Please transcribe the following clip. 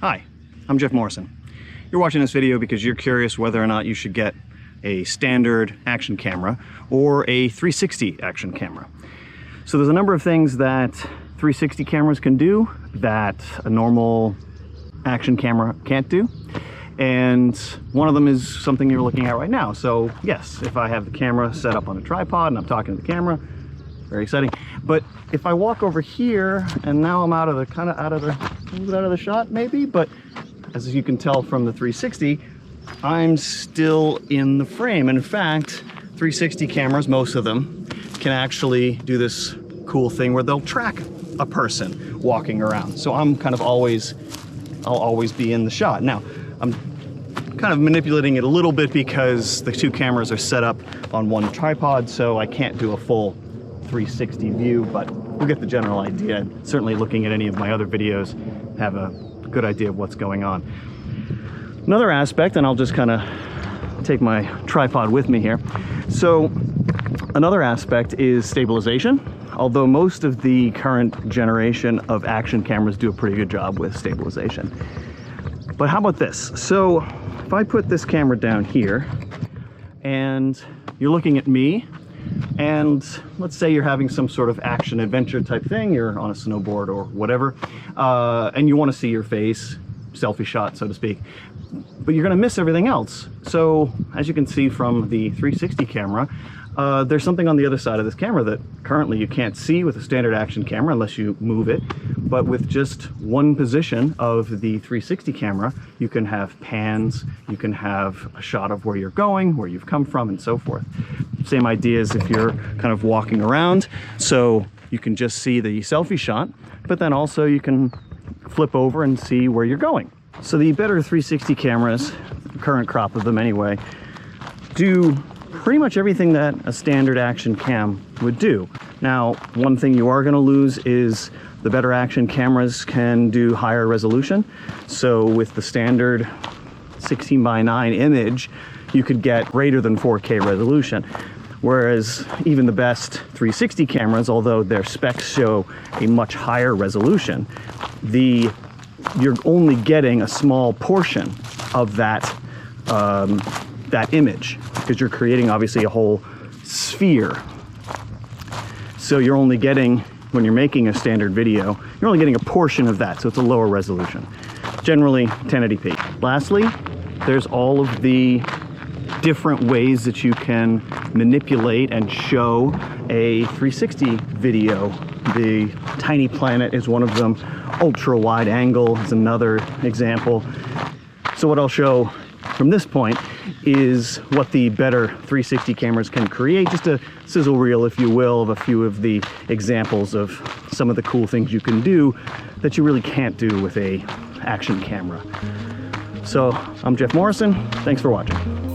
Hi, I'm Jeff Morrison. You're watching this video because you're curious whether or not you should get a standard action camera or a 360 action camera. So there's a number of things that 360 cameras can do that a normal action camera can't do. And one of them is something you're looking at right now. So yes, if I have the camera set up on a tripod and I'm talking to the camera, very exciting. But if I walk over here and now I'm out of the shot maybe, but as you can tell from the 360, I'm still in the frame. And in fact, 360 cameras, most of them, can actually do this cool thing where they'll track a person walking around. So I'm kind of I'll always be in the shot. Now, I'm kind of manipulating it a little bit because the two cameras are set up on one tripod, so I can't do a full 360 view, but you'll get the general idea. Certainly looking at any of my other videos, have a good idea of what's going on. Another aspect, and I'll just kind of take my tripod with me here. So another aspect is stabilization. Although most of the current generation of action cameras do a pretty good job with stabilization. But how about this? So if I put this camera down here and you're looking at me, and let's say you're having some sort of action adventure type thing, you're on a snowboard or whatever, and you want to see your face, selfie shot, so to speak, but you're going to miss everything else. So as you can see from the 360 camera, there's something on the other side of this camera that currently you can't see with a standard action camera unless you move it. But with just one position of the 360 camera, you can have pans, you can have a shot of where you're going, where you've come from, and so forth. Same idea as if you're kind of walking around. So you can just see the selfie shot, but then also you can flip over and see where you're going. So the better 360 cameras, current crop of them anyway, do pretty much everything that a standard action cam would do. Now, one thing you are going to lose is the better action cameras can do higher resolution. So with the standard 16:9 image, you could get greater than 4K resolution. Whereas even the best 360 cameras, although their specs show a much higher resolution, you're only getting a small portion of that image, because you're creating obviously a whole sphere. So you're only getting, when you're making a standard video, you're only getting a portion of that, so it's a lower resolution. Generally 1080p. Lastly, there's all of the different ways that you can manipulate and show a 360 video. The Tiny Planet is one of them. Ultra wide angle is another example. So what I'll show from this point is what the better 360 cameras can create, just a sizzle reel, if you will, of a few of the examples of some of the cool things you can do that you really can't do with a action camera. So I'm Jeff Morrison. Thanks for watching.